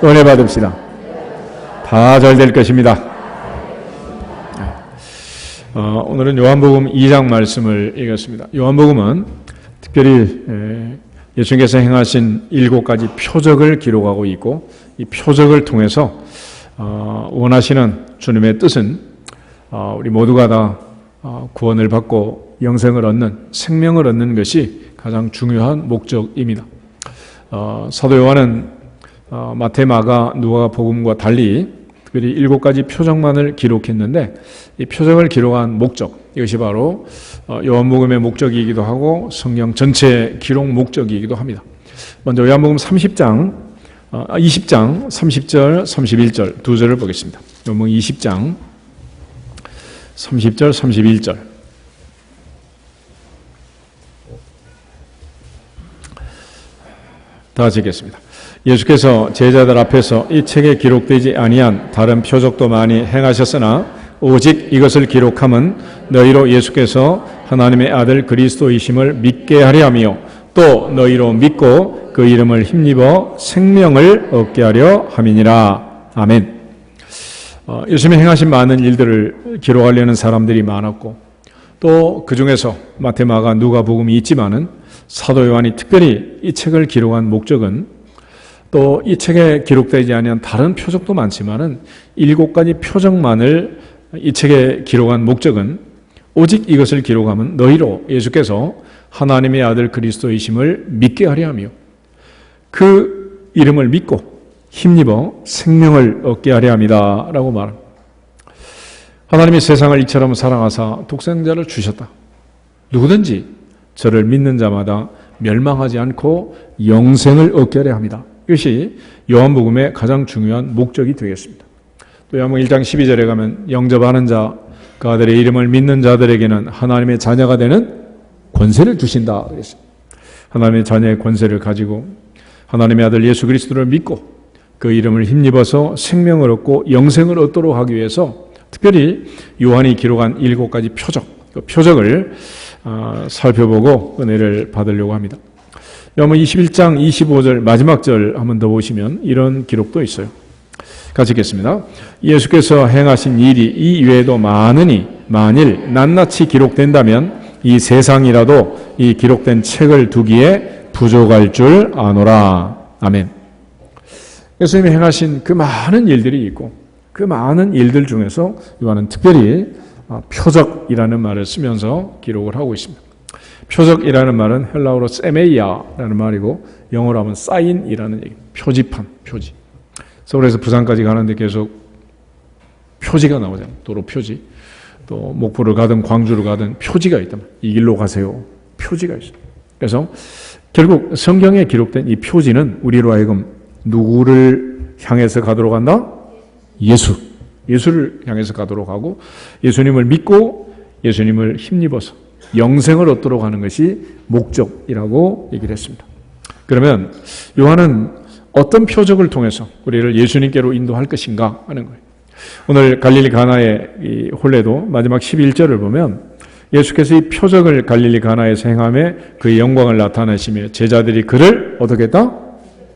은혜 받읍시다. 다 잘 될 것입니다. 오늘은 요한복음 2장 말씀을 읽었습니다. 요한복음은 특별히 예수님께서 행하신 7가지 표적을 기록하고 있고, 이 표적을 통해서 원하시는 주님의 뜻은 우리 모두가 다 구원을 받고 영생을 얻는, 생명을 얻는 것이 가장 중요한 목적입니다. 사도 요한은 마태, 마가, 누가 복음과 달리 특별히 7가지 표적만을 기록했는데, 이 표적을 기록한 목적, 이것이 바로 요한복음의 목적이기도 하고 성경 전체의 기록 목적이기도 합니다. 먼저 요한복음 20장 30절, 31절 두 절을 보겠습니다. 요한복음 20장 30절, 31절. 다 같이 읽겠습니다. 예수께서 제자들 앞에서 이 책에 기록되지 아니한 다른 표적도 많이 행하셨으나 오직 이것을 기록함은 너희로 예수께서 하나님의 아들 그리스도이심을 믿게 하려 하며 또 너희로 믿고 그 이름을 힘입어 생명을 얻게 하려 함이니라. 아멘. 예수님이 행하신 많은 일들을 기록하려는 사람들이 많았고, 또 그 중에서 마태, 마가, 누가 복음이 있지만은 사도 요한이 특별히 이 책을 기록한 목적은, 또 이 책에 기록되지 아니한 다른 표적도 많지만은 7가지 표적만을 이 책에 기록한 목적은 오직 이것을 기록하면 너희로 예수께서 하나님의 아들 그리스도이심을 믿게 하려 하며 그 이름을 믿고 힘입어 생명을 얻게 하려 합니다 라고 말합니다. 하나님이 세상을 이처럼 사랑하사 독생자를 주셨다. 누구든지 저를 믿는 자마다 멸망하지 않고 영생을 얻게 하려 합니다. 이것이 요한복음의 가장 중요한 목적이 되겠습니다. 또 요한복음 1장 12절에 가면 영접하는 자, 그 아들의 이름을 믿는 자들에게는 하나님의 자녀가 되는 권세를 주신다 그랬습니다. 하나님의 자녀의 권세를 가지고 하나님의 아들 예수 그리스도를 믿고 그 이름을 힘입어서 생명을 얻고 영생을 얻도록 하기 위해서 특별히 요한이 기록한 7가지 표적, 그 표적을 살펴보고 은혜를 받으려고 합니다. 요한복음 21장 25절 마지막 절 한번 더 보시면 이런 기록도 있어요. 같이 읽겠습니다. 예수께서 행하신 일이 이 외에도 많으니 만일 낱낱이 기록된다면 이 세상이라도 이 기록된 책을 두기에 부족할 줄 아노라. 아멘. 예수님이 행하신 그 많은 일들이 있고 그 많은 일들 중에서 요한은 특별히 표적이라는 말을 쓰면서 기록을 하고 있습니다. 표적이라는 말은 헬라어로 세메이아라는 말이고 영어로 하면 사인이라는 얘기, 표지판, 표지. 서울에서 부산까지 가는데 계속 표지가 나오잖아요. 도로 표지. 또 목포를 가든 광주를 가든 표지가 있단 말이에요. 이 길로 가세요. 표지가 있어요. 그래서 결국 성경에 기록된 이 표지는 우리로 하여금 누구를 향해서 가도록 한다? 예수를 향해서 가도록 하고 예수님을 믿고 예수님을 힘입어서 영생을 얻도록 하는 것이 목적이라고 얘기를 했습니다. 그러면 요한은 어떤 표적을 통해서 우리를 예수님께로 인도할 것인가 하는 거예요. 오늘 갈릴리 가나의 이 혼례도 마지막 11절을 보면 예수께서 이 표적을 갈릴리 가나에서 행함에 그의 영광을 나타내시며 제자들이 그를 어떻게 했다?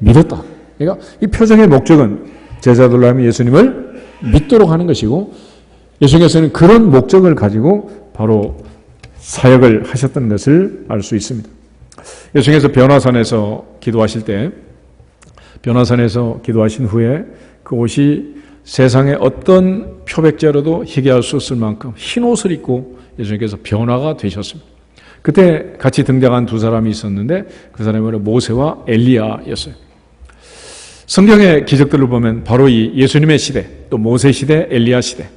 믿었다. 그러니까 이 표적의 목적은 제자들로 하면 예수님을 믿도록 하는 것이고 예수님께서는 그런 목적을 가지고 바로 사역을 하셨던 것을 알 수 있습니다. 예수님께서 변화산에서 기도하실 때 변화산에서 기도하신 후에 그 옷이 세상의 어떤 표백제로도 희게 할 수 없을 만큼 흰 옷을 입고 예수님께서 변화가 되셨습니다. 그때 같이 등장한 두 사람이 있었는데 그 사람은 모세와 엘리야였어요. 성경의 기적들을 보면 바로 이 예수님의 시대, 또 모세 시대, 엘리야 시대,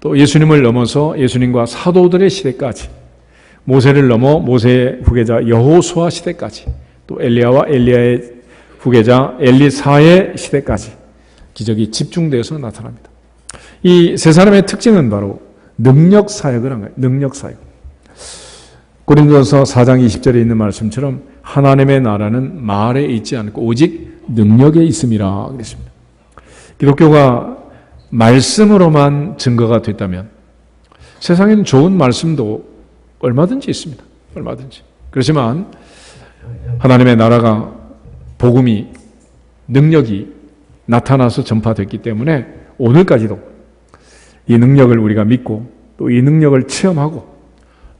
또 예수님을 넘어서 예수님과 사도들의 시대까지, 모세를 넘어 모세의 후계자 여호수아 시대까지, 또 엘리야와 엘리야의 후계자 엘리사의 시대까지 기적이 집중돼서 나타납니다. 이 세 사람의 특징은 바로 능력 사역을 한 거예요. 능력 사역. 고린도서 4장 20절에 있는 말씀처럼 하나님의 나라는 말에 있지 않고 오직 능력에 있음이라 그랬습니다. 기독교가 말씀으로만 증거가 됐다면 세상에는 좋은 말씀도 얼마든지 있습니다. 얼마든지. 그렇지만 하나님의 나라가 복음이 능력이 나타나서 전파됐기 때문에 오늘까지도 이 능력을 우리가 믿고 또 이 능력을 체험하고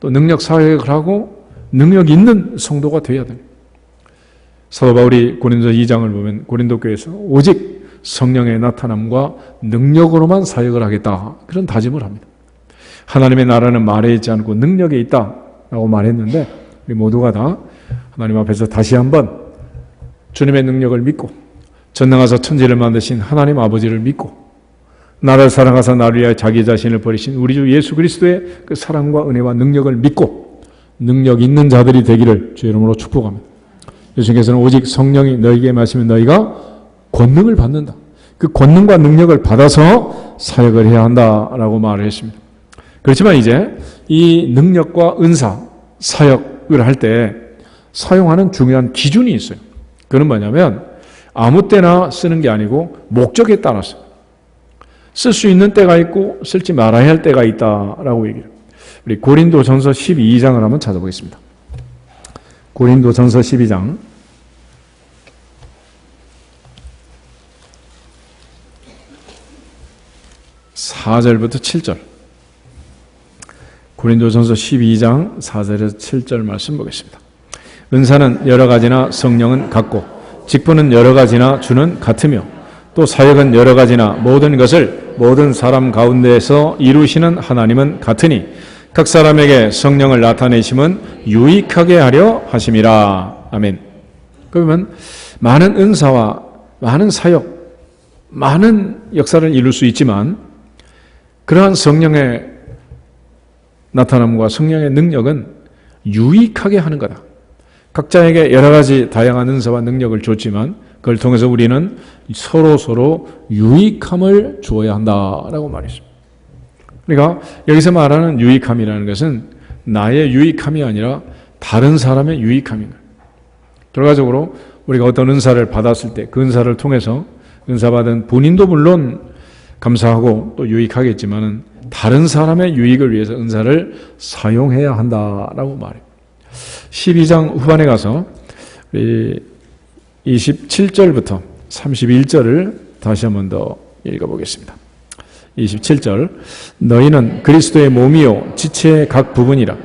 또 능력 사역을 하고 능력 있는 성도가 되어야 됩니다. 사도 바울이 고린도 2장을 보면 고린도 교회에서 오직 성령의 나타남과 능력으로만 사역을 하겠다, 그런 다짐을 합니다. 하나님의 나라는 말에 있지 않고 능력에 있다라고 말했는데, 우리 모두가 다 하나님 앞에서 다시 한번 주님의 능력을 믿고 전능하사 천지를 만드신 하나님 아버지를 믿고 나를 사랑하사 나를 위하여 자기 자신을 버리신 우리 주 예수 그리스도의 그 사랑과 은혜와 능력을 믿고 능력 있는 자들이 되기를 주의 이름으로 축복합니다. 예수님께서는 오직 성령이 너희에게 임하시면 너희가 권능을 받는다, 그 권능과 능력을 받아서 사역을 해야 한다라고 말을 했습니다. 그렇지만 이제 이 능력과 은사, 사역을 할 때 사용하는 중요한 기준이 있어요. 그건 뭐냐면 아무 때나 쓰는 게 아니고 목적에 따라서 쓸 수 있는 때가 있고 쓸지 말아야 할 때가 있다라고 얘기해요. 우리 고린도전서 12장을 한번 찾아보겠습니다. 고린도전서 12장 4절부터 7절. 고린도전서 12장 4절에서 7절 말씀 보겠습니다. 은사는 여러 가지나 성령은 같고 직분은 여러 가지나 주는 같으며 또 사역은 여러 가지나 모든 것을 모든 사람 가운데에서 이루시는 하나님은 같으니 각 사람에게 성령을 나타내심은 유익하게 하려 하심이라. 아멘. 그러면 많은 은사와 많은 사역, 많은 역사를 이룰 수 있지만 그러한 성령의 나타남과 성령의 능력은 유익하게 하는 거다. 각자에게 여러 가지 다양한 은사와 능력을 줬지만 그걸 통해서 우리는 서로 유익함을 주어야 한다라고 말했습니다. 그러니까 여기서 말하는 유익함이라는 것은 나의 유익함이 아니라 다른 사람의 유익함인 거예요. 결과적으로 우리가 어떤 은사를 받았을 때 그 은사를 통해서 은사받은 본인도 물론 감사하고 또 유익하겠지만은 다른 사람의 유익을 위해서 은사를 사용해야 한다라고 말해요. 12장 후반에 가서 27절부터 31절을 다시 한 번 더 읽어보겠습니다. 27절. 너희는 그리스도의 몸이요 지체의 각 부분이라.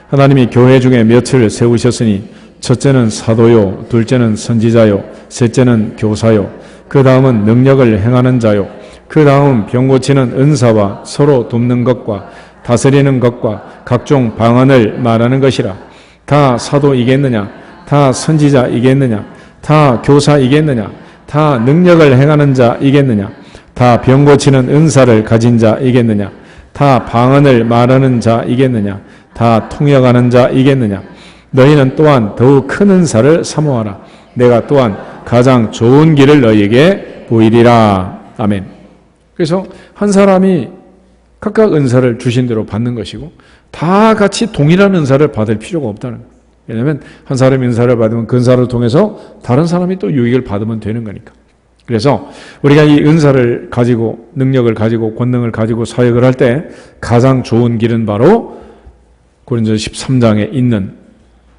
하나님이 교회 중에 몇을 세우셨으니 첫째는 사도요, 둘째는 선지자요, 셋째는 교사요, 그 다음은 능력을 행하는 자요, 그 다음 병 고치는 은사와 서로 돕는 것과 다스리는 것과 각종 방언을 말하는 것이라. 다 사도이겠느냐? 다 선지자이겠느냐? 다 교사이겠느냐? 다 능력을 행하는 자이겠느냐? 다 병 고치는 은사를 가진 자이겠느냐? 다 방언을 말하는 자이겠느냐? 다 통역하는 자이겠느냐? 너희는 또한 더욱 큰 은사를 사모하라. 내가 또한 가장 좋은 길을 너희에게 보이리라. 아멘. 그래서 한 사람이 각각 은사를 주신 대로 받는 것이고 다 같이 동일한 은사를 받을 필요가 없다는 거예요. 왜냐하면 한 사람이 은사를 받으면 그 은사를 통해서 다른 사람이 또 유익을 받으면 되는 거니까. 그래서 우리가 이 은사를 가지고 능력을 가지고 권능을 가지고 사역을 할 때 가장 좋은 길은 바로 고린도서 13장에 있는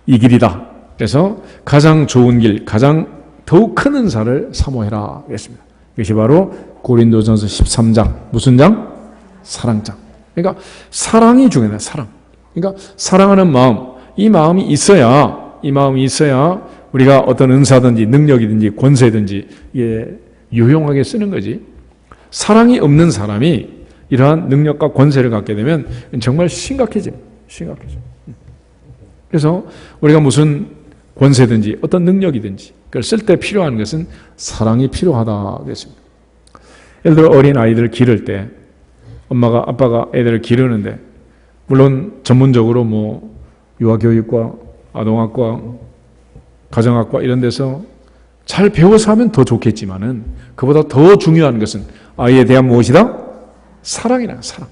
이 길이다. 그래서 가장 좋은 길, 가장 더욱 큰 은사를 사모해라 그랬습니다. 이것이 바로 고린도전서 13장. 무슨 장? 사랑장. 그러니까 사랑이 중요해요. 사랑. 그러니까 사랑하는 마음, 이 마음이 있어야 우리가 어떤 은사든지 능력이든지 권세든지 유용하게 쓰는 거지. 사랑이 없는 사람이 이러한 능력과 권세를 갖게 되면 정말 심각해집니다. 그래서 우리가 무슨 권세든지 어떤 능력이든지 그걸 쓸 때 필요한 것은 사랑이 필요하다 그랬습니다. 예를 들어 어린 아이들을 기를 때 엄마가 아빠가 애들을 기르는데 물론 전문적으로 뭐 유아교육과 아동학과 가정학과 이런 데서 잘 배워서 하면 더 좋겠지만은 그보다 더 중요한 것은 아이에 대한 무엇이다? 사랑이다. 사랑.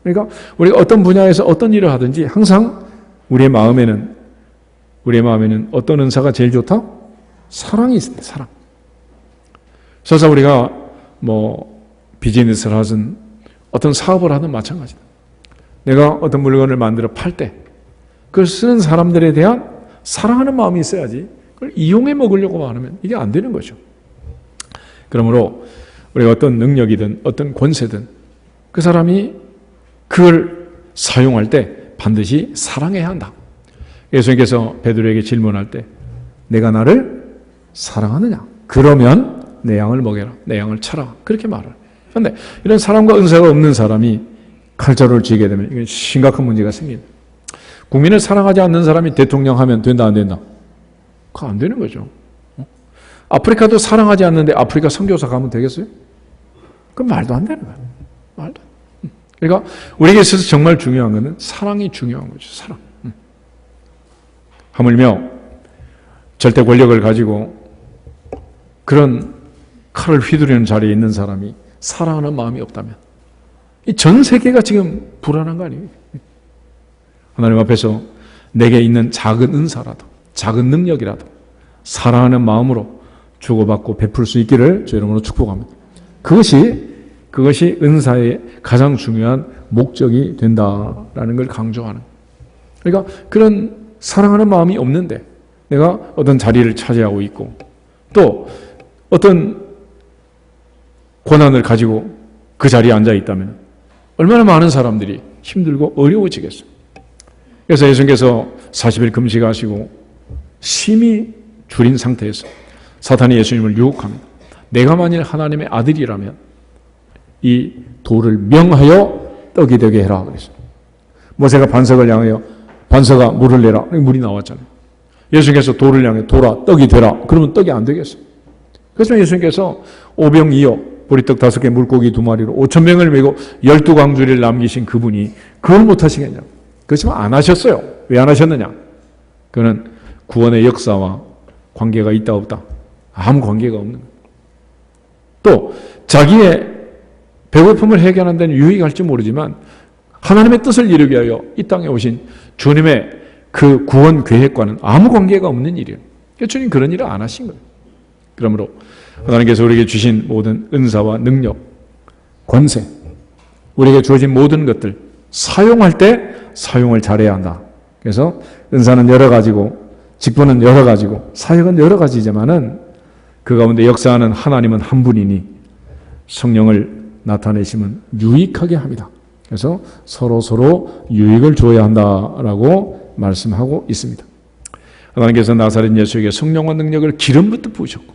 그러니까 우리가 어떤 분야에서 어떤 일을 하든지 항상 우리의 마음에는 어떤 은사가 제일 좋다? 사랑이 있습니다. 사랑. 그래서 우리가 뭐 비즈니스를 하든 어떤 사업을 하든 마찬가지다. 내가 어떤 물건을 만들어 팔 때 그걸 쓰는 사람들에 대한 사랑하는 마음이 있어야지 그걸 이용해 먹으려고 하면 이게 안 되는 거죠. 그러므로 우리가 어떤 능력이든 어떤 권세든 그 사람이 그걸 사용할 때 반드시 사랑해야 한다. 예수님께서 베드로에게 질문할 때 내가 나를 사랑하느냐? 그러면 내 양을 먹여라. 내 양을 쳐라. 그렇게 말을. 그런데 이런 사랑과 은사가 없는 사람이 칼자루를 쥐게 되면 이건 심각한 문제가 생깁니다. 국민을 사랑하지 않는 사람이 대통령 하면 된다 안 된다? 그거 안 되는 거죠. 아프리카도 사랑하지 않는데 아프리카 선교사 가면 되겠어요? 그건 말도 안 되는 거예요. 말도 안 돼. 그러니까 우리에게 있어서 정말 중요한 것은 사랑이 중요한 거죠. 사랑. 하물며 절대 권력을 가지고 그런 칼을 휘두르는 자리에 있는 사람이 사랑하는 마음이 없다면 이 전 세계가 지금 불안한 거 아니에요? 하나님 앞에서 내게 있는 작은 은사라도 작은 능력이라도 사랑하는 마음으로 주고받고 베풀 수 있기를 주 이름으로 축복합니다. 그것이 은사의 가장 중요한 목적이 된다라는 걸 강조하는. 그러니까 그런 사랑하는 마음이 없는데 내가 어떤 자리를 차지하고 있고 또 어떤 권한을 가지고 그 자리에 앉아 있다면 얼마나 많은 사람들이 힘들고 어려워지겠어요. 그래서 예수님께서 40일 금식하시고 심히 줄인 상태에서 사탄이 예수님을 유혹합니다. 내가 만일 하나님의 아들이라면 이 돌을 명하여 떡이 되게 해라 그랬어요. 모세가 반석을 향하여 반석아 물을 내라. 물이 나왔잖아요. 예수님께서 돌을 향해 돌아 떡이 되라. 그러면 떡이 안 되겠어요. 그래서 예수님께서 오병이어 보리떡 5개 물고기 2마리로 5,000명을 메고 12광주리를 남기신 그분이 그걸 못하시겠냐. 그렇지만 안 하셨어요. 왜 안 하셨느냐. 그는 구원의 역사와 관계가 있다 없다. 아무 관계가 없는 거예요. 또 자기의 배고픔을 해결하는 데는 유익할지 모르지만 하나님의 뜻을 이루기 위하여 이 땅에 오신 주님의 그 구원 계획과는 아무 관계가 없는 일이에요. 주님 그런 일을 안 하신 거예요. 그러므로 하나님께서 우리에게 주신 모든 은사와 능력, 권세, 우리에게 주어진 모든 것들 사용할 때 사용을 잘해야 한다. 그래서 은사는 여러 가지고 직분은 여러 가지고 사역은 여러 가지지만은 그 가운데 역사하는 하나님은 한 분이니 성령을 나타내시면 유익하게 합니다. 그래서 서로 유익을 줘야 한다라고 말씀하고 있습니다. 하나님께서 나사렛 예수에게 성령과 능력을 기름부터 부으셨고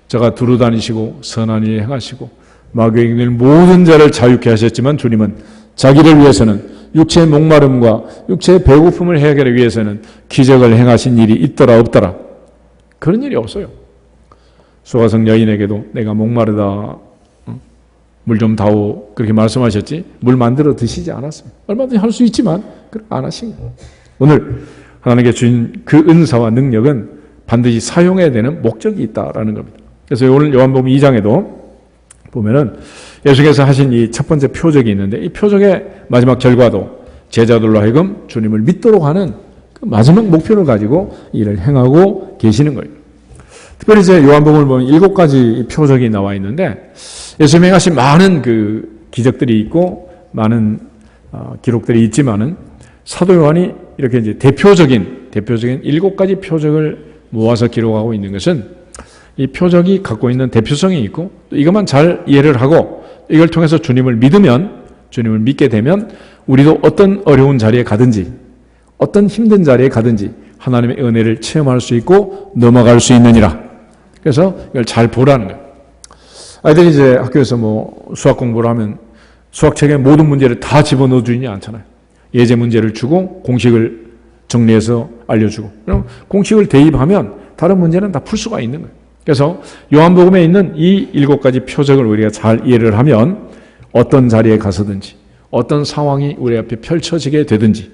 저가 두루 다니시고 선한 일 행하시고 마귀에게 있는 모든 자를 자유케 하셨지만 주님은 자기를 위해서는 육체의 목마름과 육체의 배고픔을 해결하기 위해서는 기적을 행하신 일이 있더라 없더라. 그런 일이 없어요. 소가성 여인에게도 내가 목마르다 물 좀 다오 그렇게 말씀하셨지 물 만들어 드시지 않았습니다. 얼마든지 할 수 있지만 안 하신 거예요. 오늘 하나님께 주신 그 은사와 능력은 반드시 사용해야 되는 목적이 있다라는 겁니다. 그래서 오늘 요한복음 2장에도 보면은 예수께서 하신 이 첫 번째 표적이 있는데 이 표적의 마지막 결과도 제자들로 하여금 주님을 믿도록 하는 그 마지막 목표를 가지고 일을 행하고 계시는 거예요. 특별히 이제 요한복음을 보면 7가지 표적이 나와 있는데 예수님이 행하신 많은 그 기적들이 있고 많은 기록들이 있지만은 사도 요한이 이렇게 이제 대표적인 7가지 표적을 모아서 기록하고 있는 것은 이 표적이 갖고 있는 대표성이 있고 또 이것만 잘 이해를 하고 이걸 통해서 주님을 믿게 되면 우리도 어떤 어려운 자리에 가든지 어떤 힘든 자리에 가든지 하나님의 은혜를 체험할 수 있고 넘어갈 수 있느니라. 그래서 이걸 잘 보라는 거예요. 아이들이 이제 학교에서 뭐 수학 공부를 하면 수학책에 모든 문제를 다 집어넣어 주지 않잖아요. 예제 문제를 주고 공식을 정리해서 알려주고 그럼 공식을 대입하면 다른 문제는 다 풀 수가 있는 거예요. 그래서 요한복음에 있는 이 7가지 표적을 우리가 잘 이해를 하면 어떤 자리에 가서든지 어떤 상황이 우리 앞에 펼쳐지게 되든지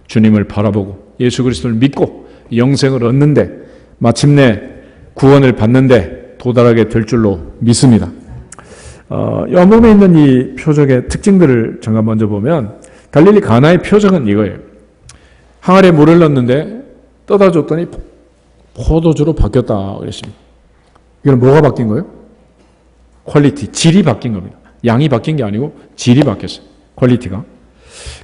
주님을 바라보고 예수 그리스도를 믿고 영생을 얻는데 마침내 구원을 받는데 도달하게 될 줄로 믿습니다. 요한복음에 있는 이 표적의 특징들을 잠깐 먼저 보면 갈릴리 가나의 표적은 이거예요. 항아리에 물을 넣었는데 떠다 줬더니 포도주로 바뀌었다 그랬습니다. 이건 뭐가 바뀐 거예요? 퀄리티, 질이 바뀐 겁니다. 양이 바뀐 게 아니고 질이 바뀌었어요. 퀄리티가.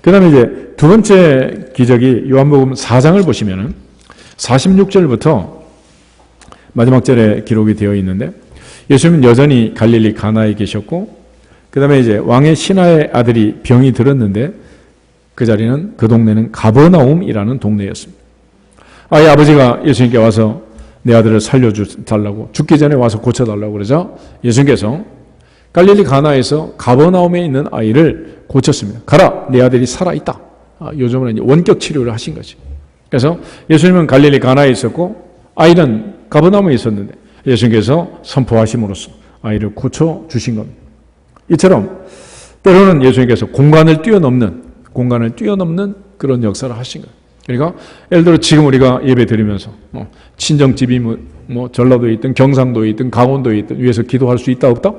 그 다음에 이제 두 번째 기적이 요한복음 4장을 보시면은 46절부터 마지막 절에 기록이 되어 있는데 예수님은 여전히 갈릴리 가나에 계셨고, 그 다음에 이제 왕의 신하의 아들이 병이 들었는데, 그 자리는, 그 동네는 가버나움이라는 동네였습니다. 아이 아버지가 예수님께 와서 내 아들을 살려달라고, 죽기 전에 와서 고쳐달라고 그러자 예수님께서 갈릴리 가나에서 가버나움에 있는 아이를 고쳤습니다. 가라, 내 아들이 살아있다. 요즘은 이제 원격 치료를 하신 거지. 그래서 예수님은 갈릴리 가나에 있었고 아이는 가버나움에 있었는데 예수님께서 선포하심으로써 아이를 고쳐주신 겁니다. 이처럼 때로는 예수님께서 공간을 뛰어넘는 그런 역사를 하신 거예요. 그러니까 예를 들어 지금 우리가 예배 드리면서 친정집이 뭐 전라도에 있든 경상도에 있든 강원도에 있든 위에서 기도할 수 있다 없다?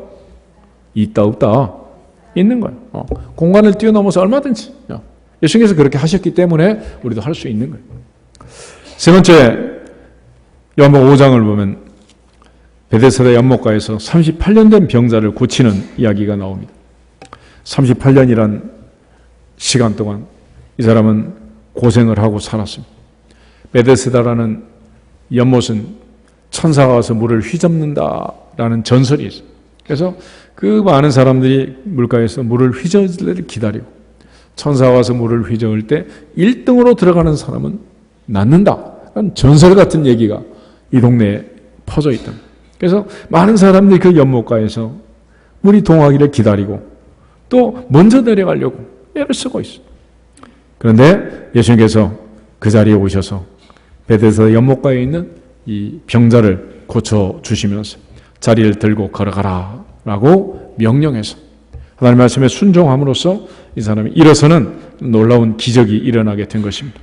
있다 없다? 있는 거예요. 공간을 뛰어넘어서 얼마든지 예수님께서 그렇게 하셨기 때문에 우리도 할 수 있는 거예요. 세 번째, 요한복음 5장을 보면 베데스다 연못가에서 38년 된 병자를 고치는 이야기가 나옵니다. 38년이란 시간 동안 이 사람은 고생을 하고 살았습니다. 베데스다라는 연못은 천사가 와서 물을 휘젓는다라는 전설이 있어요. 그래서 그 많은 사람들이 물가에서 물을 휘저을 기다리고 천사가 와서 물을 휘저을 때 1등으로 들어가는 사람은 낫는다. 전설 같은 얘기가 이 동네에 퍼져 있다. 그래서 많은 사람들이 그 연못가에서 물이 동하기를 기다리고 또 먼저 내려가려고 애를 쓰고 있어요. 그런데 예수님께서 그 자리에 오셔서 베데스다 연못가에 있는 이 병자를 고쳐주시면서 자리를 들고 걸어가라 라고 명령해서 하나님 말씀에 순종함으로써 이 사람이 일어서는 놀라운 기적이 일어나게 된 것입니다.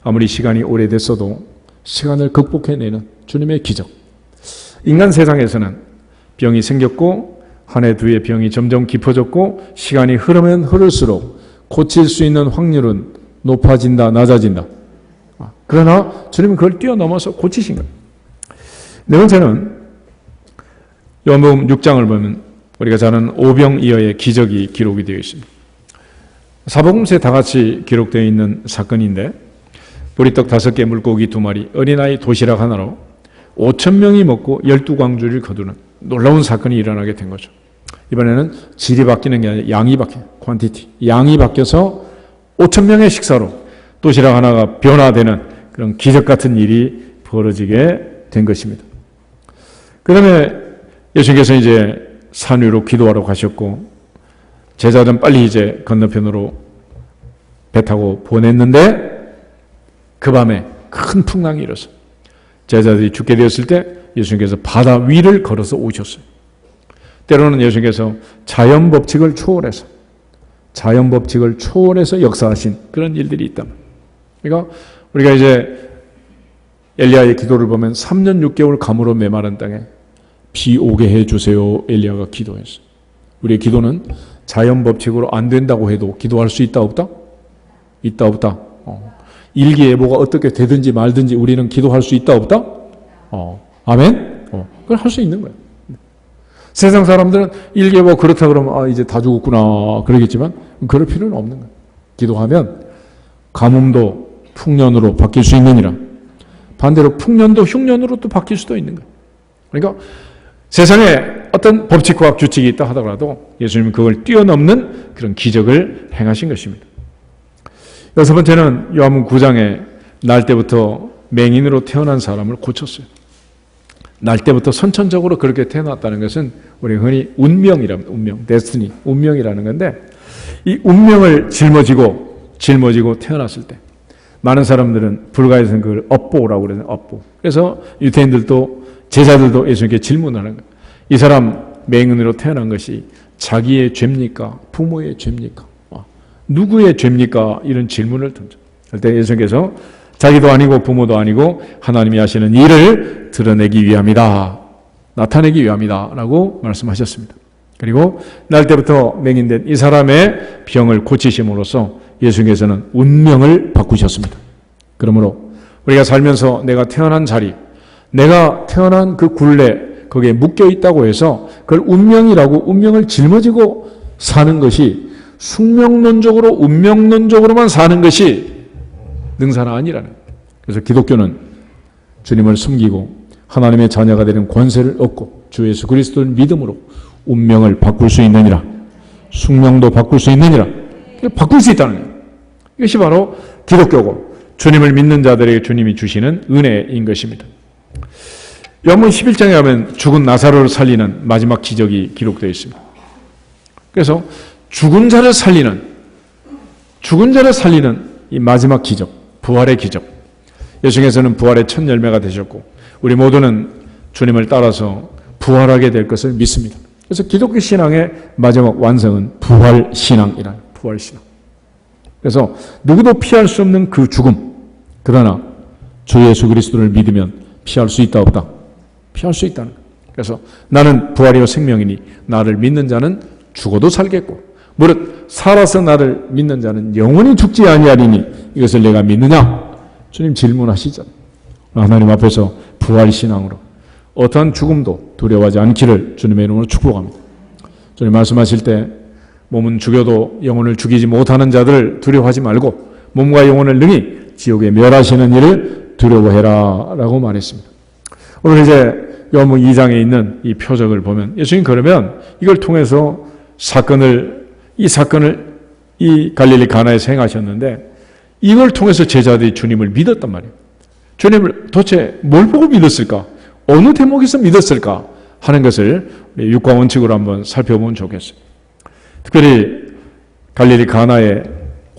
아무리 시간이 오래됐어도 시간을 극복해내는 주님의 기적. 인간 세상에서는 병이 생겼고 한 해 두 해 병이 점점 깊어졌고 시간이 흐르면 흐를수록 고칠 수 있는 확률은 높아진다 낮아진다. 그러나 주님은 그걸 뛰어넘어서 고치신 거예요. 네 번째는 요한복음 6장을 보면 우리가 잘 아는 오병이어의 기적이 기록이 되어 있습니다. 사복음서에 다 같이 기록되어 있는 사건인데 보리떡 5개, 물고기 2마리, 어린아이 도시락 하나로 5,000명이 먹고 12광주를 거두는 놀라운 사건이 일어나게 된 거죠. 이번에는 질이 바뀌는 게 아니라 양이 바뀌어요. 퀀티티. 양이 바뀌어서 5,000명의 식사로 도시락 하나가 변화되는 그런 기적 같은 일이 벌어지게 된 것입니다. 그 다음에 예수님께서 이제 산 위로 기도하러 가셨고 제자들은 빨리 이제 건너편으로 배 타고 보냈는데 그 밤에 큰 풍랑이 일어서 제자들이 죽게 되었을 때 예수님께서 바다 위를 걸어서 오셨어요. 때로는 예수님께서 자연 법칙을 초월해서 역사하신 그런 일들이 있다. 그러니까 우리가 이제 엘리야의 기도를 보면 3년 6개월 가물어 메마른 땅에 비 오게 해주세요. 엘리야가 기도했어요. 우리의 기도는 자연 법칙으로 안 된다고 해도 기도할 수 있다 없다? 있다 없다? 일기예보가 어떻게 되든지 말든지 우리는 기도할 수 있다 없다? 아멘? 그걸 할 수 있는 거예요. 세상 사람들은 일기예보가 그렇다 그러면 이제 다 죽었구나 그러겠지만 그럴 필요는 없는 거예요. 기도하면 가뭄도 풍년으로 바뀔 수 있느니라. 반대로 풍년도 흉년으로 또 바뀔 수도 있는 거예요. 그러니까 세상에 어떤 법칙과 규칙이 있다 하더라도 예수님은 그걸 뛰어넘는 그런 기적을 행하신 것입니다. 여섯 번째는 요한복음 9장에 날 때부터 맹인으로 태어난 사람을 고쳤어요. 날 때부터 선천적으로 그렇게 태어났다는 것은 우리 흔히 운명이랍니다. 데스티니, 운명이라는 건데 이 운명을 짊어지고 태어났을 때 많은 사람들은 불가에서는 그걸 업보라고 그러잖아요. 업보. 그래서 유대인들도 제자들도 예수님께 질문하는 거예요. 이 사람 맹인으로 태어난 것이 자기의 죄입니까? 부모의 죄입니까? 누구의 죄입니까? 이런 질문을 던져. 그때 예수님께서 자기도 아니고 부모도 아니고 하나님이 하시는 일을 드러내기 위함이다. 나타내기 위함이다. 라고 말씀하셨습니다. 그리고 날 때부터 맹인된 이 사람의 병을 고치심으로써 예수님께서는 운명을 바꾸셨습니다. 그러므로 우리가 살면서 내가 태어난 자리, 내가 태어난 그 굴레, 거기에 묶여 있다고 해서 그걸 운명이라고 운명을 짊어지고 사는 것이 숙명론적으로 운명론적으로만 사는 것이 능사가 아니라는 거예요. 그래서 기독교는 주님을 숨기고 하나님의 자녀가 되는 권세를 얻고 주 예수 그리스도를 믿음으로 운명을 바꿀 수 있느니라. 숙명도 바꿀 수 있느니라. 바꿀 수 있다는 거예요. 이것이 바로 기독교고 주님을 믿는 자들에게 주님이 주시는 은혜인 것입니다. 요한복음 11장에 가면 죽은 나사로를 살리는 마지막 기적이 기록되어 있습니다. 그래서 죽은 자를 살리는 이 마지막 기적, 부활의 기적. 예수께서는 부활의 첫 열매가 되셨고 우리 모두는 주님을 따라서 부활하게 될 것을 믿습니다. 그래서 기독교 신앙의 마지막 완성은 부활신앙이라는 부활신앙. 그래서 누구도 피할 수 없는 그 죽음, 그러나 주 예수 그리스도를 믿으면 피할 수 있다 없다? 피할 수 있다는 거예요. 그래서 나는 부활이요 생명이니 나를 믿는 자는 죽어도 살겠고 무릇 살아서 나를 믿는 자는 영원히 죽지 아니하리니 이것을 내가 믿느냐? 주님 질문하시잖아요. 하나님 앞에서 부활신앙으로 어떠한 죽음도 두려워하지 않기를 주님의 이름으로 축복합니다. 주님 말씀하실 때 몸은 죽여도 영혼을 죽이지 못하는 자들을 두려워하지 말고 몸과 영혼을 능히 지옥에 멸하시는 일을 두려워해라 라고 말했습니다. 오늘 이제 요한복음 2장에 있는 이 표적을 보면 예수님 그러면 이걸 통해서 이 사건을 이 갈릴리 가나에서 행하셨는데 이걸 통해서 제자들이 주님을 믿었단 말이에요. 주님을 도대체 뭘 보고 믿었을까? 어느 대목에서 믿었을까? 하는 것을 육과 원칙으로 한번 살펴보면 좋겠어요. 특별히 갈릴리 가나에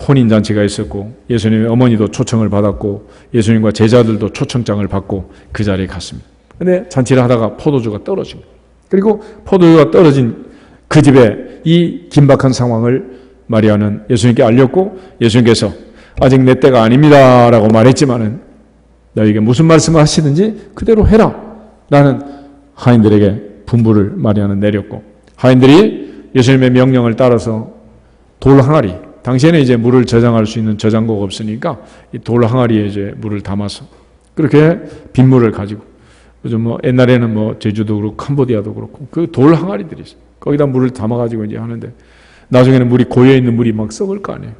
혼인잔치가 있었고 예수님의 어머니도 초청을 받았고 예수님과 제자들도 초청장을 받고 그 자리에 갔습니다. 그런데 잔치를 하다가 포도주가 떨어집니다. 그리고 포도주가 떨어진 그 집에 이 긴박한 상황을 마리아는 예수님께 알렸고 예수님께서 아직 내 때가 아닙니다 라고 말했지만은 너에게 무슨 말씀을 하시든지 그대로 해라 라는 하인들에게 분부를 마리아는 내렸고 하인들이 예수님의 명령을 따라서 돌 항아리, 당시에는 이제 물을 저장할 수 있는 저장고가 없으니까 이 돌 항아리에 이제 물을 담아서 그렇게 빗물을 가지고 요즘 옛날에는 제주도 그렇고 캄보디아도 그렇고 그 돌 항아리들이 있어요. 거기다 물을 담아가지고 이제 하는데 나중에는 물이 고여있는 물이 막 썩을 거 아니에요.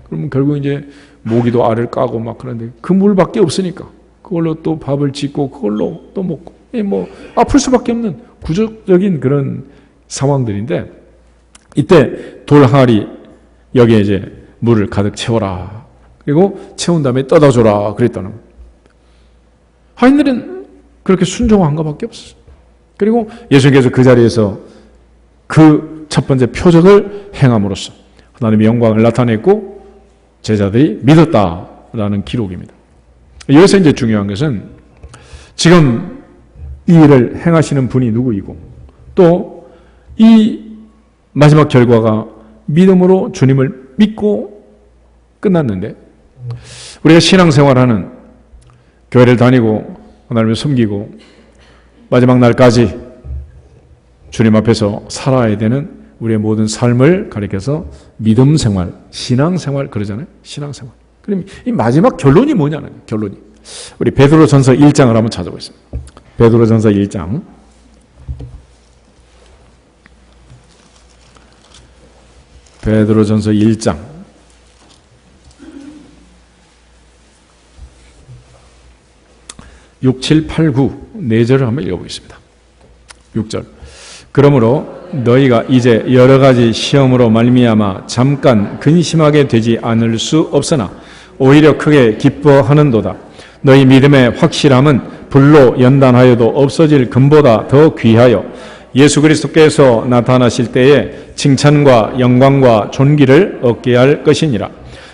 그러면 결국 이제 모기도 알을 까고 막 그런데 그 물밖에 없으니까 그걸로 또 밥을 짓고 그걸로 또 먹고 아플 수밖에 없는 구조적인 그런 상황들인데 이때 돌 항아리 여기에 이제 물을 가득 채워라. 그리고 채운 다음에 떠다 줘라 그랬다는 거예요. 하인들은 그렇게 순종한 것밖에 없었어요. 그리고 예수님께서 그 자리에서 그 첫 번째 표적을 행함으로써 하나님의 영광을 나타냈고 제자들이 믿었다라는 기록입니다. 여기서 이제 중요한 것은 지금 이 일을 행하시는 분이 누구이고 또 이 마지막 결과가 믿음으로 주님을 믿고 끝났는데 우리가 신앙생활하는 교회를 다니고 하나님을 섬기고 마지막 날까지 주님 앞에서 살아야 되는 우리의 모든 삶을 가리켜서 믿음 생활, 신앙생활 그러잖아요. 신앙생활. 그럼 이 마지막 결론이 뭐냐는 거예요. 결론이. 우리 베드로전서 1장을 한번 찾아보겠습니다. 베드로전서 1장. 베드로전서 1장. 6, 7, 8, 9 4절을 한번 읽어보겠습니다. 6절. 그러므로 너희가 이제 여러 가지 시험으로 말미암아 잠깐 근심하게 되지 않을 수 없으나 오히려 크게 기뻐하는도다. 너희 믿음의 확실함은 불로 연단하여도 없어질 금보다 더 귀하여 예수 그리스도께서 나타나실 때에 칭찬과 영광과 존귀를 얻게 할 것이니라.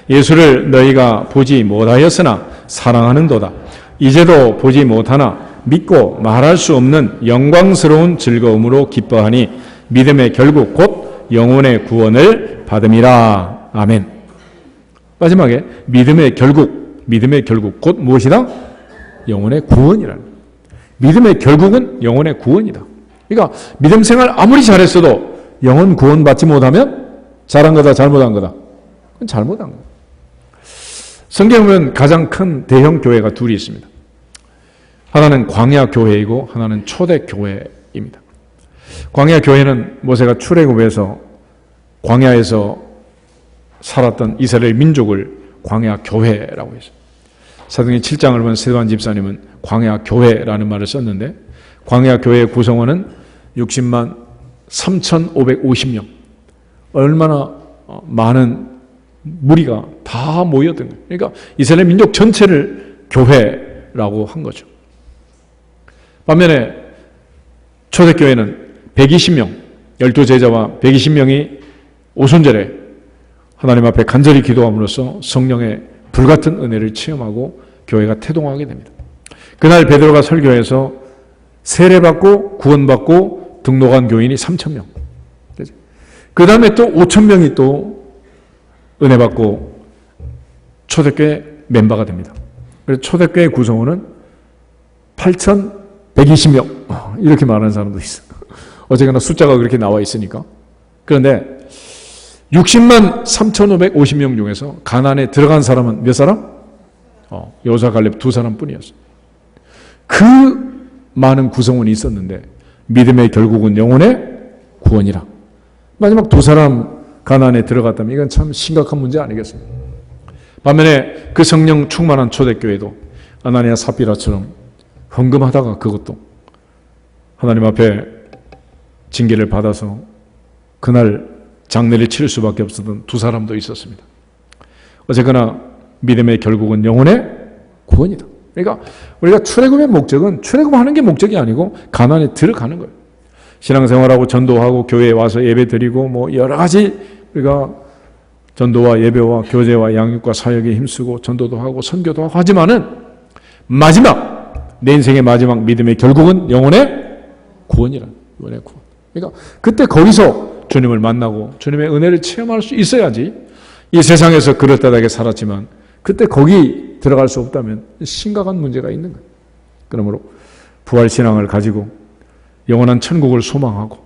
예수를 너희가 보지 못하였으나 사랑하는도다. 이제도 보지 못하나 믿고 말할 수 없는 영광스러운 즐거움으로 기뻐하니 믿음의 결국 곧 영혼의 구원을 받음이라. 아멘. 마지막에 믿음의 결국 곧 무엇이다? 영혼의 구원이라는. 믿음의 결국은 영혼의 구원이다. 그러니까 믿음 생활 아무리 잘했어도 영혼 구원 받지 못하면 잘한 거다 잘못한 거다? 그건 잘못한 거다. 성경에 보면 가장 큰 대형 교회가 둘이 있습니다. 하나는 광야 교회이고 하나는 초대 교회입니다. 광야 교회는 모세가 출애굽해서 광야에서 살았던 이스라엘 민족을 광야 교회라고 했어요. 사도행전 7장을 보면 세도한 집사님은 광야 교회라는 말을 썼는데 광야 교회 구성원은 60만 3,550명. 얼마나 많은 무리가 다 모였던 거예요. 그러니까 이스라엘 민족 전체를 교회라고 한 거죠. 반면에 초대교회는 120명, 12제자와 120명이 오순절에 하나님 앞에 간절히 기도함으로써 성령의 불같은 은혜를 체험하고 교회가 태동하게 됩니다. 그날 베드로가 설교해서 세례받고 구원받고 등록한 교인이 3,000명. 그 다음에 또 5,000명이 또 은혜받고 초대교회 멤버가 됩니다. 그래서 초대교회 구성원은 8,120명. 이렇게 말하는 사람도 있어요. 어쨌거나 숫자가 그렇게 나와 있으니까. 그런데 60만 3,550명 중에서 가나안에 들어간 사람은 몇 사람? 여호수아 갈렙 2사람뿐이었어요. 그 많은 구성원이 있었는데 믿음의 결국은 영혼의 구원이라. 마지막 2사람 가나안에 들어갔다면 이건 참 심각한 문제 아니겠어요? 반면에 그 성령 충만한 초대교회도 아나니아 삽비라처럼 헌금하다가 그것도 하나님 앞에 징계를 받아서 그날 장례를 치를 수밖에 없었던 2사람도 있었습니다. 어쨌거나 믿음의 결국은 영혼의 구원이다. 그러니까 우리가 출애굽의 목적은 출애굽하는 게 목적이 아니고 가나안에 들어가는 거예요. 신앙생활하고 전도하고 교회에 와서 예배 드리고 뭐 여러 가지 우리가 전도와 예배와 교제와 양육과 사역에 힘쓰고 전도도 하고 선교도 하고 하지만은 마지막 내 인생의 마지막 믿음의 결국은 영혼의 구원이라. 영혼의 구원. 그러니까 그때 거기서 주님을 만나고 주님의 은혜를 체험할 수 있어야지. 이 세상에서 그럴듯하게 살았지만 그때 거기 들어갈 수 없다면 심각한 문제가 있는 거예요. 그러므로 부활신앙을 가지고 영원한 천국을 소망하고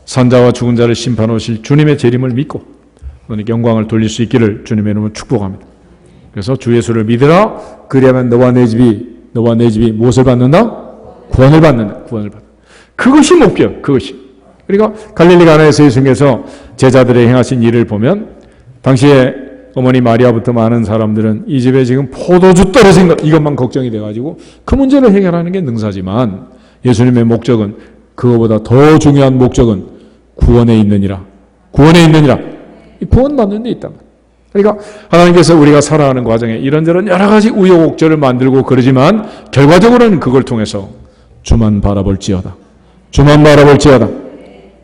산자와 죽은 자를 심판하실 주님의 재림을 믿고 너는 영광을 돌릴 수 있기를 주님의 이름으로 축복합니다. 그래서 주 예수를 믿으라. 그리하면 너와 내 집이 무엇을 받는다? 구원을 받는다. 구원을 받는다. 그것이 목표. 그것이. 그러니까 갈릴리 가나에서 예수님께서 제자들의 행하신 일을 보면 당시에 어머니 마리아부터 많은 사람들은 이 집에 지금 포도주 떨어진 것 이것만 걱정이 돼가지고 그 문제를 해결하는 게 능사지만 예수님의 목적은 그거보다 더 중요한 목적은 구원에 있느니라. 구원에 있느니라. 이 구원받는 데 있다. 그러니까 하나님께서 우리가 살아가는 과정에 이런저런 여러 가지 우여곡절을 만들고 그러지만 결과적으로는 그걸 통해서 주만 바라볼지어다. 주만 바라볼지어다.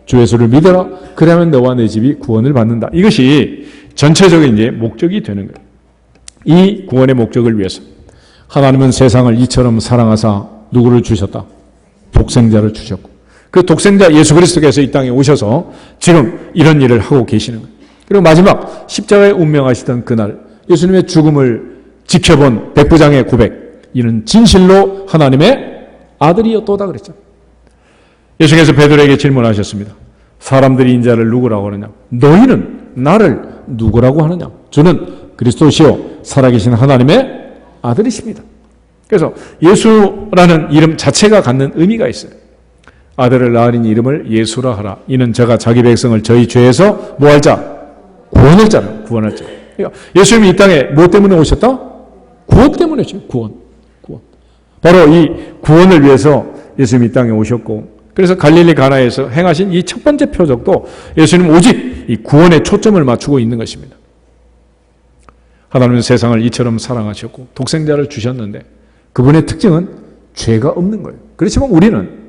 주 예수를 믿어라. 그러면 너와 내 집이 구원을 받는다. 이것이 전체적인 이제 목적이 되는 거예요. 이 구원의 목적을 위해서 하나님은 세상을 이처럼 사랑하사 누구를 주셨다? 독생자를 주셨고 그 독생자 예수 그리스도께서 이 땅에 오셔서 지금 이런 일을 하고 계시는 거예요. 그리고 마지막 십자가에 운명하시던 그날 예수님의 죽음을 지켜본 백부장의 고백, 이는 진실로 하나님의 아들이었도다 그랬죠. 예수께서 베드로에게 질문하셨습니다. 사람들이 인자를 누구라고 하느냐? 너희는 나를 누구라고 하느냐? 저는 그리스도시요 살아계신 하나님의 아들이십니다. 그래서 예수라는 이름 자체가 갖는 의미가 있어요. 아들을 낳으니 이름을 예수라 하라. 이는 저가 자기 백성을 저희 죄에서 뭐 할 자? 구원할 자라. 구원할 자. 그러니까 예수님이 이 땅에 뭐 때문에 오셨다? 구원 때문에 오셨죠. 구원. 바로 이 구원을 위해서 예수님이 이 땅에 오셨고 그래서 갈릴리 가나에서 행하신 이 첫 번째 표적도 예수님은 오직 이 구원에 초점을 맞추고 있는 것입니다. 하나님은 세상을 이처럼 사랑하셨고 독생자를 주셨는데 그분의 특징은 죄가 없는 거예요. 그렇지만 우리는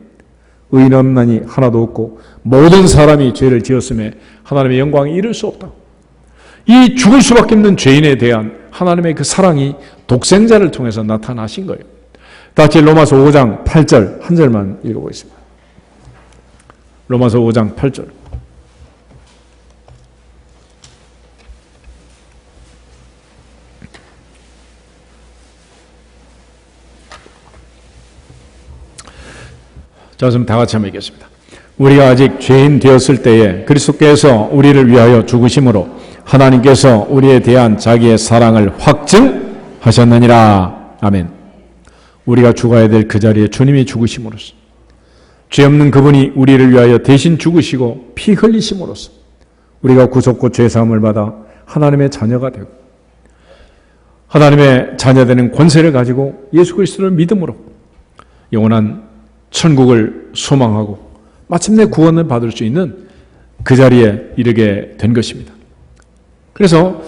의인 없나니 하나도 없고 모든 사람이 죄를 지었음에 하나님의 영광에 이를 수 없다. 이 죽을 수밖에 없는 죄인에 대한 하나님의 그 사랑이 독생자를 통해서 나타나신 거예요. 다시 로마서 5장 8절 한 절만 읽어보겠습니다. 로마서 5장 8절. 자, 그럼 다 같이 한번 읽겠습니다. 우리가 아직 죄인 되었을 때에 그리스도께서 우리를 위하여 죽으심으로 하나님께서 우리에 대한 자기의 사랑을 확증하셨느니라. 아멘. 우리가 죽어야 될 그 자리에 주님이 죽으심으로써 죄 없는 그분이 우리를 위하여 대신 죽으시고 피 흘리심으로써 우리가 구속고 죄사함을 받아 하나님의 자녀가 되고 하나님의 자녀되는 권세를 가지고 예수 그리스도를 믿음으로 영원한 천국을 소망하고 마침내 구원을 받을 수 있는 그 자리에 이르게 된 것입니다. 그래서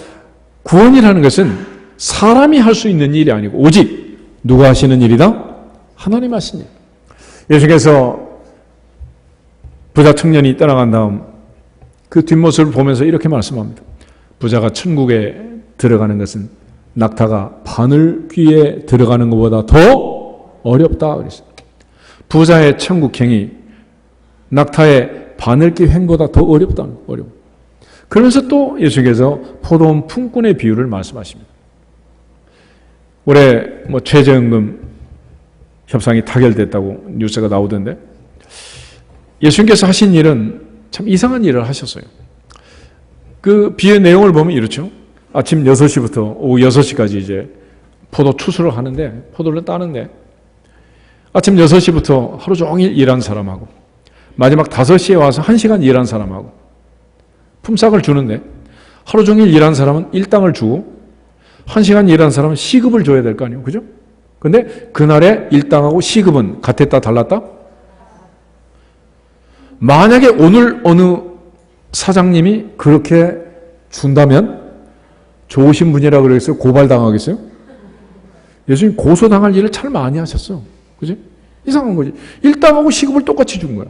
구원이라는 것은 사람이 할 수 있는 일이 아니고 오직 누가 하시는 일이다? 하나님 하신 일. 예수께서 부자 청년이 떠나간 다음 그 뒷모습을 보면서 이렇게 말씀합니다. 부자가 천국에 들어가는 것은 낙타가 바늘귀에 들어가는 것보다 더 어렵다 그랬어요. 부자의 천국행이 낙타의 바늘귀 횡보다 더 어렵다는 거예요. 어려워. 그러면서 또 예수께서 포도원 품꾼의 비유를 말씀하십니다. 올해 최저임금 협상이 타결됐다고 뉴스가 나오던데 예수님께서 하신 일은 참 이상한 일을 하셨어요. 그 비유의 내용을 보면 이렇죠. 아침 6시부터 오후 6시까지 이제 포도 추수를 하는데 포도를 따는데 아침 6시부터 하루 종일 일한 사람하고 마지막 5시에 와서 1시간 일한 사람하고 품삯을 주는데 하루 종일 일한 사람은 일당을 주고 1시간 일한 사람은 시급을 줘야 될 거 아니에요. 그죠? 근데 그날의 일당하고 시급은 같았다 달랐다? 만약에 오늘 어느 사장님이 그렇게 준다면 좋으신 분이라 그랬어요? 고발당하겠어요? 예수님 고소당할 일을 참 많이 하셨어. 그지? 이상한 거지. 일당하고 시급을 똑같이 준 거야.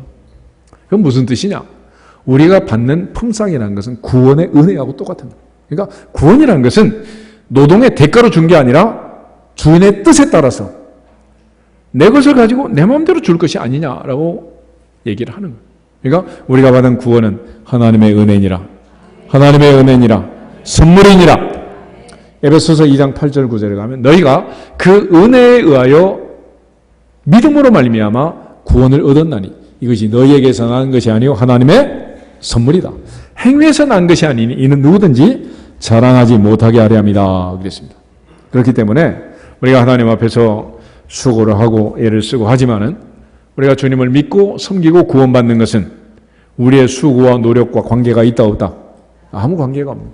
그건 무슨 뜻이냐? 우리가 받는 품삯이라는 것은 구원의 은혜하고 똑같은 거야. 그러니까 구원이라는 것은 노동의 대가로 준 게 아니라 주인의 뜻에 따라서 내 것을 가지고 내 마음대로 줄 것이 아니냐라고 얘기를 하는 거예요. 그러니까 우리가 받은 구원은 하나님의 은혜니라. 하나님의 은혜니라. 선물이니라. 에베소서 2장 8절 9절에 가면 너희가 그 은혜에 의하여 믿음으로 말미암아 구원을 얻었나니 이것이 너희에게서 난 것이 아니요 하나님의 선물이다. 행위에서 난 것이 아니니 이는 누구든지 자랑하지 못하게 하려 합니다. 그랬습니다. 그렇기 때문에 우리가 하나님 앞에서 수고를 하고 애를 쓰고 하지만은 우리가 주님을 믿고 섬기고 구원받는 것은 우리의 수고와 노력과 관계가 있다 없다? 아무 관계가 없는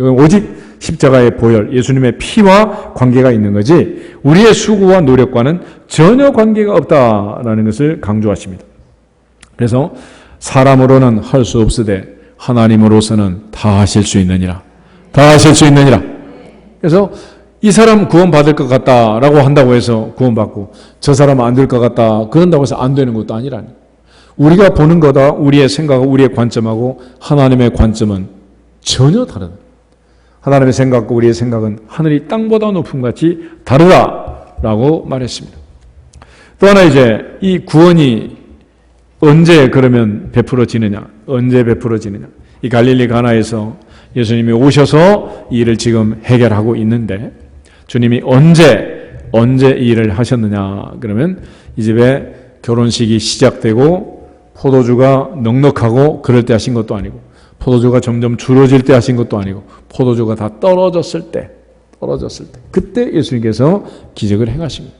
이건 오직 십자가의 보혈, 예수님의 피와 관계가 있는 거지 우리의 수고와 노력과는 전혀 관계가 없다라는 것을 강조하십니다. 그래서 사람으로는 할 수 없으되 하나님으로서는 다 하실 수 있느니라. 다 하실 수 있느니라. 그래서 이 사람 구원받을 것 같다라고 한다고 해서 구원받고 저 사람은 안 될 것 같다 그런다고 해서 안 되는 것도 아니라니. 우리가 보는 거다 우리의 생각하고 우리의 관점하고 하나님의 관점은 전혀 다른. 하나님의 생각과 우리의 생각은 하늘이 땅보다 높음 같이 다르다라고 말했습니다. 또 하나 이제 이 구원이 언제 그러면 베풀어지느냐? 언제 베풀어지느냐? 이 갈릴리 가나에서 예수님이 오셔서 이 일을 지금 해결하고 있는데 주님이 언제 이 일을 하셨느냐? 그러면 이 집에 결혼식이 시작되고 포도주가 넉넉하고 그럴 때 하신 것도 아니고 포도주가 점점 줄어질 때 하신 것도 아니고 포도주가 다 떨어졌을 때 그때 예수님께서 기적을 행하십니다.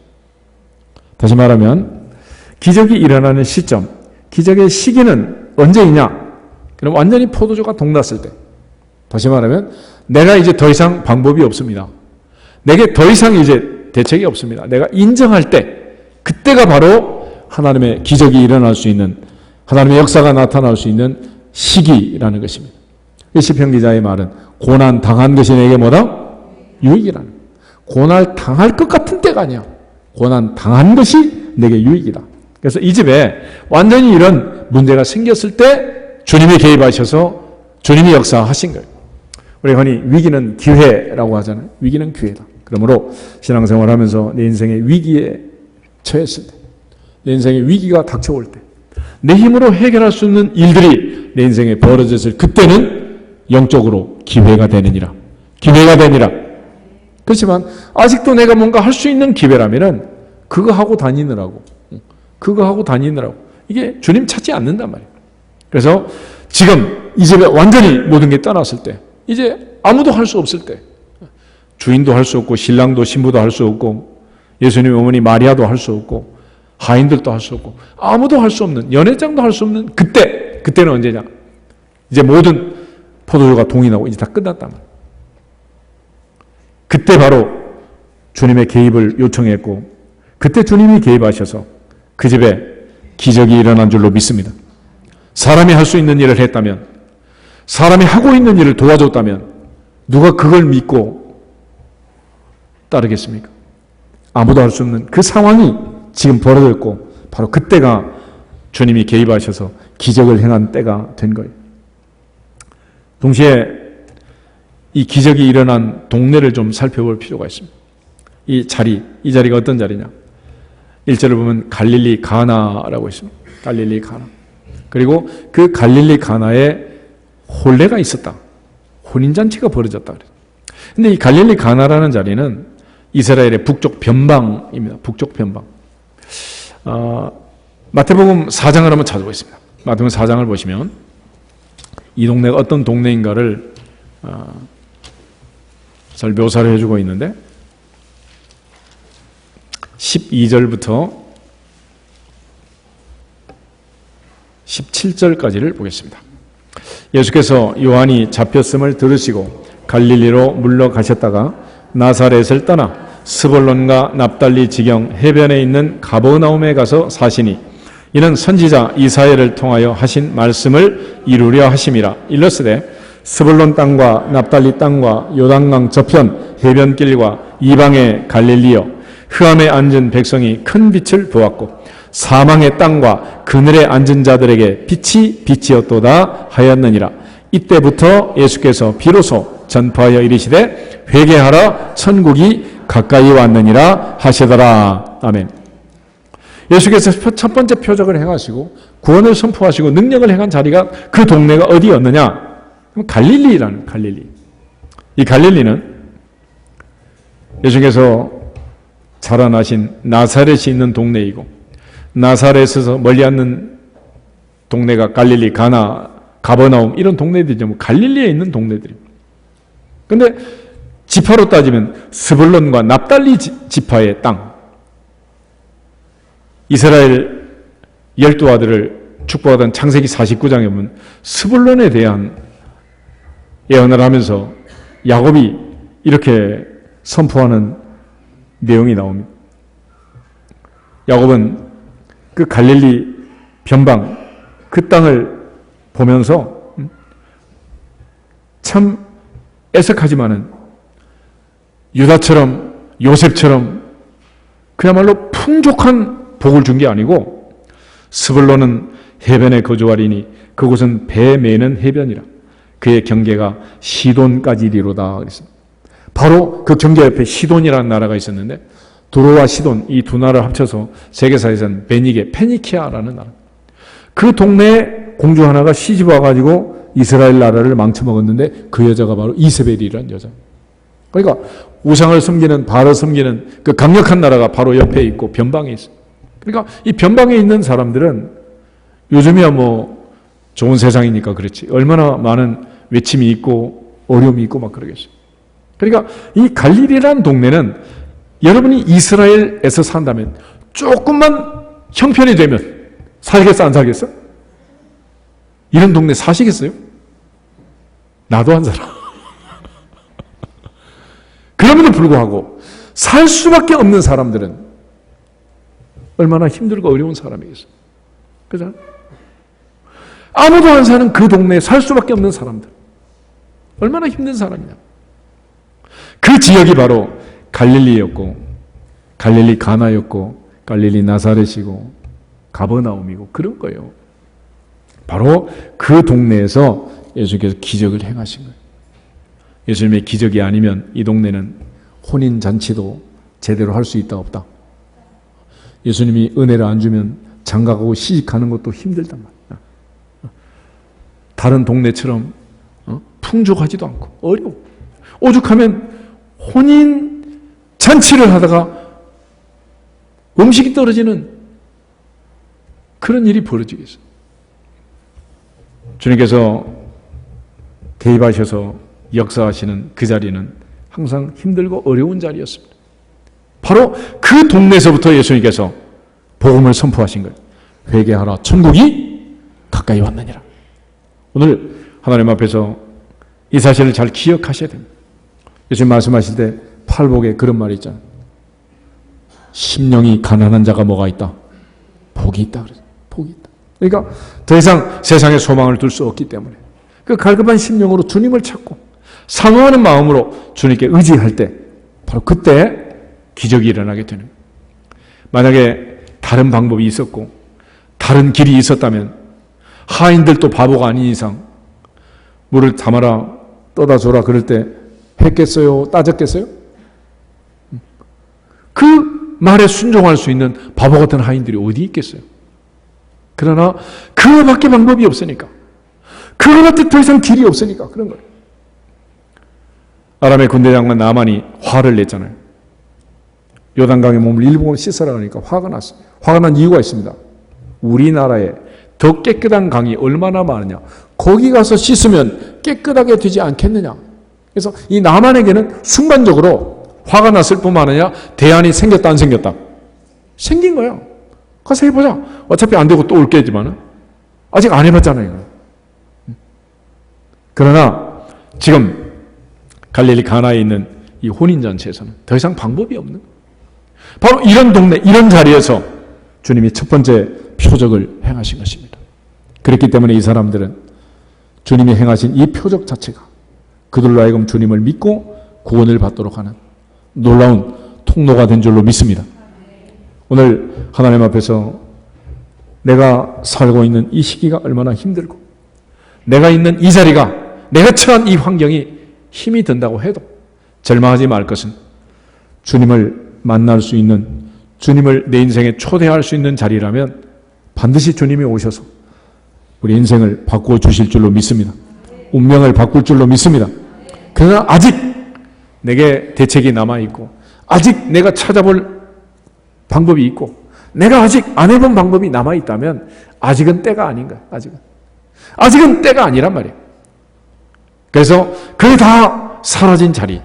다시 말하면 기적이 일어나는 시점, 기적의 시기는 언제이냐? 그럼 완전히 포도주가 동났을 때. 다시 말하면 내가 이제 더 이상 방법이 없습니다. 내게 더 이상 이제 대책이 없습니다. 내가 인정할 때 그때가 바로 하나님의 기적이 일어날 수 있는 하나님의 역사가 나타날 수 있는 시기라는 것입니다. 시편 기자의 말은 고난 당한 것이 내게 뭐다? 유익이라는 거예요. 고난 당할 것 같은 때가 아니야. 고난 당한 것이 내게 유익이다. 그래서 이 집에 완전히 이런 문제가 생겼을 때 주님이 개입하셔서 주님이 역사하신 거예요. 우리 흔히 위기는 기회라고 하잖아요. 위기는 기회다. 그러므로 신앙생활 하면서 내 인생의 위기에 처했을 때, 내 인생의 위기가 닥쳐올 때, 내 힘으로 해결할 수 없는 일들이 내 인생에 벌어졌을 그때는 영적으로 기회가 되느니라. 기회가 되니라. 그렇지만 아직도 내가 뭔가 할 수 있는 기회라면은 그거 하고 다니느라고 이게 주님 찾지 않는단 말이에요. 그래서 지금 이 집에 완전히 모든 게 떠났을 때 이제 아무도 할 수 없을 때 주인도 할 수 없고 신랑도 신부도 할 수 없고 예수님 어머니 마리아도 할 수 없고 하인들도 할 수 없고 아무도 할 수 없는 연회장도 할 수 없는 그때는 언제냐? 이제 모든 포도주가 동이 나고 이제 다 끝났단 말이에요. 그때 바로 주님의 개입을 요청했고 그때 주님이 개입하셔서 그 집에 기적이 일어난 줄로 믿습니다. 사람이 할 수 있는 일을 했다면, 사람이 하고 있는 일을 도와줬다면 누가 그걸 믿고 따르겠습니까? 아무도 할 수 없는 그 상황이 지금 벌어졌고 바로 그때가 주님이 개입하셔서 기적을 행한 때가 된 거예요. 동시에 이 기적이 일어난 동네를 좀 살펴볼 필요가 있습니다. 이 자리가 어떤 자리냐? 1절을 보면 갈릴리 가나라고 있습니다. 갈릴리 가나. 그리고 그 갈릴리 가나에 혼례가 있었다. 혼인잔치가 벌어졌다. 그런데 이 갈릴리 가나라는 자리는 이스라엘의 북쪽 변방입니다. 북쪽 변방. 마태복음 4장을 한번 찾아보겠습니다. 마태복음 4장을 보시면 이 동네가 어떤 동네인가를 잘 묘사를 해주고 있는데 12절부터 17절까지를 보겠습니다. 예수께서 요한이 잡혔음을 들으시고 갈릴리로 물러가셨다가 나사렛을 떠나 스불론과 납달리 지경 해변에 있는 가버나움에 가서 사시니 이는 선지자 이사야를 통하여 하신 말씀을 이루려 하심이라. 일러스되 스불론 땅과 납달리 땅과 요단강 저편 해변길과 이방의 갈릴리여, 흑암에 앉은 백성이 큰 빛을 보았고 사망의 땅과 그늘에 앉은 자들에게 빛이 빛이었도다 하였느니라. 이때부터 예수께서 비로소 전파하여 이르시되 회개하라, 천국이 가까이 왔느니라 하시더라. 아멘. 예수께서 첫 번째 표적을 행하시고 구원을 선포하시고 능력을 행한 자리가 그 동네가 어디였느냐? 갈릴리라는 갈릴리. 이 갈릴리는 예수께서 자라나신 나사렛이 있는 동네이고 나사렛에서 멀리 않는 동네가 갈릴리, 가나, 가버나움 이런 동네들이죠. 갈릴리에 있는 동네들입니다. 그런데 지파로 따지면 스불론과 납달리 지파의 땅. 이스라엘 12아들을 축복하던 창세기 49장에 보면 스불론에 대한 예언을 하면서 야곱이 이렇게 선포하는 내용이 나옵니다. 야곱은 그 갈릴리 변방 그 땅을 보면서 참 애석하지만은 유다처럼 요셉처럼 그야말로 풍족한 복을 준 게 아니고 스불론은 해변에 거주하리니 그곳은 배 매는 해변이라. 그의 경계가 시돈까지 이르로다 그랬습니다. 바로 그 경계 옆에 시돈이라는 나라가 있었는데 두로와 시돈 이 두 나라를 합쳐서 세계사에서는 페니키아라는 나라. 그 동네에 공주 하나가 시집 와가지고 이스라엘 나라를 망쳐먹었는데 그 여자가 바로 이세벨이라는 여자. 그러니까 우상을 섬기는 바알을 섬기는 그 강력한 나라가 바로 옆에 있고 변방에 있어요. 그러니까 이 변방에 있는 사람들은 요즘이야 뭐 좋은 세상이니까 그렇지 얼마나 많은 외침이 있고 어려움이 있고 막 그러겠어요. 그러니까 이 갈릴리라는 동네는 여러분이 이스라엘에서 산다면 조금만 형편이 되면 살겠어 안 살겠어? 이런 동네 사시겠어요? 나도 안 살아. 그럼에도 불구하고 살 수밖에 없는 사람들은 얼마나 힘들고 어려운 사람이겠어요. 그죠? 아무도 안 사는 그 동네에 살 수밖에 없는 사람들 얼마나 힘든 사람이냐. 그 지역이 바로 갈릴리였고 갈릴리 가나였고 갈릴리 나사렛이고 가버나움이고 그런 거예요. 바로 그 동네에서 예수께서 기적을 행하신 거예요. 예수님의 기적이 아니면 이 동네는 혼인잔치도 제대로 할 수 있다 없다. 예수님이 은혜를 안 주면 장가가고 시집가는 것도 힘들단 말이야. 다른 동네처럼 풍족하지도 않고 어려워. 오죽하면 혼인잔치를 하다가 음식이 떨어지는 그런 일이 벌어지겠어요. 주님께서 개입하셔서 역사하시는 그 자리는 항상 힘들고 어려운 자리였습니다. 바로 그 동네에서부터 예수님께서 복음을 선포하신 거예요. 회개하라, 천국이 가까이 왔느니라. 오늘 하나님 앞에서 이 사실을 잘 기억하셔야 됩니다. 예수님 말씀하실 때 팔복에 그런 말이 있잖아요. 심령이 가난한 자가 뭐가 있다? 복이 있다 그래요. 복이 있다. 그러니까 더 이상 세상에 소망을 둘 수 없기 때문에 그 갈급한 심령으로 주님을 찾고 사모하는 마음으로 주님께 의지할 때 바로 그때 기적이 일어나게 되는 거예요. 만약에 다른 방법이 있었고 다른 길이 있었다면 하인들도 바보가 아닌 이상 물을 담아라 떠다 줘라 그럴 때 했겠어요? 따졌겠어요? 그 말에 순종할 수 있는 바보 같은 하인들이 어디 있겠어요? 그러나 그거밖에 방법이 없으니까 그거밖에 더 이상 길이 없으니까 그런 거예요. 아람의 군대 장관 나만이 화를 냈잖아요. 요단강에 몸을 일부러 씻으라 하니까 화가 났어요. 화가 난 이유가 있습니다. 우리나라에 더 깨끗한 강이 얼마나 많으냐. 거기 가서 씻으면 깨끗하게 되지 않겠느냐. 그래서 이 나만에게는 순간적으로 화가 났을 뿐만 아니라 대안이 생겼다 안 생겼다? 생긴 거예요. 가서 해보자. 어차피 안 되고 또 올게지만 아직 안 해봤잖아요. 그러나 지금 갈릴리 가나에 있는 이 혼인잔치에서는 더 이상 방법이 없는 바로 이런 동네 이런 자리에서 주님이 첫 번째 표적을 행하신 것입니다. 그렇기 때문에 이 사람들은 주님이 행하신 이 표적 자체가 그들로 하여금 주님을 믿고 구원을 받도록 하는 놀라운 통로가 된 줄로 믿습니다. 오늘 하나님 앞에서 내가 살고 있는 이 시기가 얼마나 힘들고 내가 있는 이 자리가 내가 처한 이 환경이 힘이 든다고 해도 절망하지 말 것은 주님을 만날 수 있는 주님을 내 인생에 초대할 수 있는 자리라면 반드시 주님이 오셔서 우리 인생을 바꾸어 주실 줄로 믿습니다. 운명을 바꿀 줄로 믿습니다. 그러나 아직 내게 대책이 남아있고 아직 내가 찾아볼 방법이 있고 내가 아직 안 해본 방법이 남아있다면 아직은 때가 아닌가. 아직은 때가 아니란 말이에요. 그래서 그게 다 사라진 자리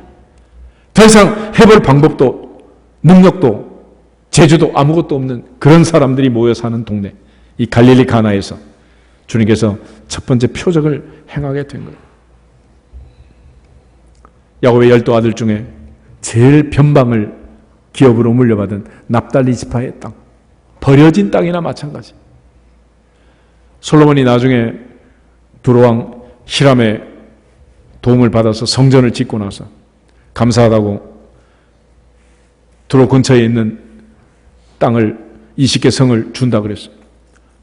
더 이상 해볼 방법도 능력도 재주도 아무것도 없는 그런 사람들이 모여 사는 동네 이 갈릴리 가나에서 주님께서 첫 번째 표적을 행하게 된 거예요. 야곱의 12아들 중에 제일 변방을 기업으로 물려받은 납달리 지파의 땅 버려진 땅이나 마찬가지. 솔로몬이 나중에 두로왕 히람의 도움을 받아서 성전을 짓고 나서 감사하다고 두로 근처에 있는 땅을 20개 성을 준다 그랬어요.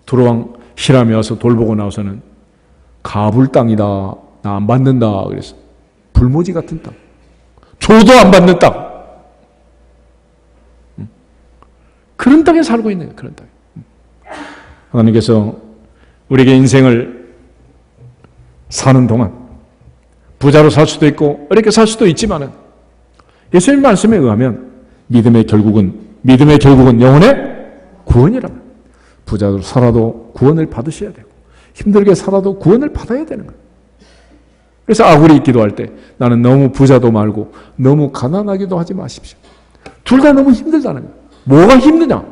두로왕 히람이 와서 돌보고 나서는 가불 땅이다. 나 안 받는다 그랬어요. 불모지 같은 땅. 줘도 안 받는 땅. 그런 땅에 살고 있는 거예요. 그런 땅. 하나님께서 우리에게 인생을 사는 동안 부자로 살 수도 있고 어렵게 살 수도 있지만은 예수님 말씀에 의하면 믿음의 결국은 영혼의 구원이라고. 부자로 살아도 구원을 받으셔야 되고 힘들게 살아도 구원을 받아야 되는 거예요. 그래서 아굴이 기도할 때 나는 너무 부자도 말고 너무 가난하기도 하지 마십시오. 둘 다 너무 힘들다는 거예요. 뭐가 힘드냐?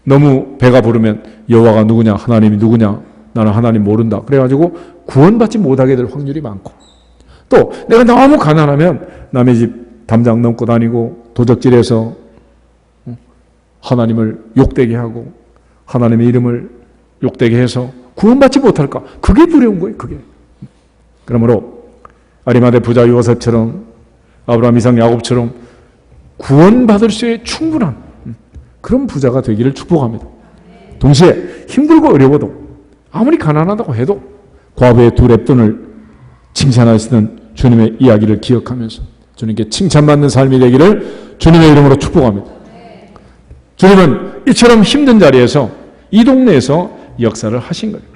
너무 배가 부르면 여호와가 누구냐? 하나님이 누구냐? 나는 하나님 모른다. 그래가지고 구원받지 못하게 될 확률이 많고 또 내가 너무 가난하면 남의 집 담장 넘고 다니고 도적질해서 하나님을 욕되게 하고 하나님의 이름을 욕되게 해서 구원받지 못할까? 그게 두려운 거예요. 그게. 그러므로 아리마대 부자 요셉처럼 아브라함, 이삭, 야곱처럼 구원받을 수에 충분한 그런 부자가 되기를 축복합니다. 동시에 힘들고 어려워도 아무리 가난하다고 해도 과부의 2랩돈을 칭찬하시던 주님의 이야기를 기억하면서 주님께 칭찬받는 삶이 되기를 주님의 이름으로 축복합니다. 주님은 이처럼 힘든 자리에서 이 동네에서 역사를 하신 거예요.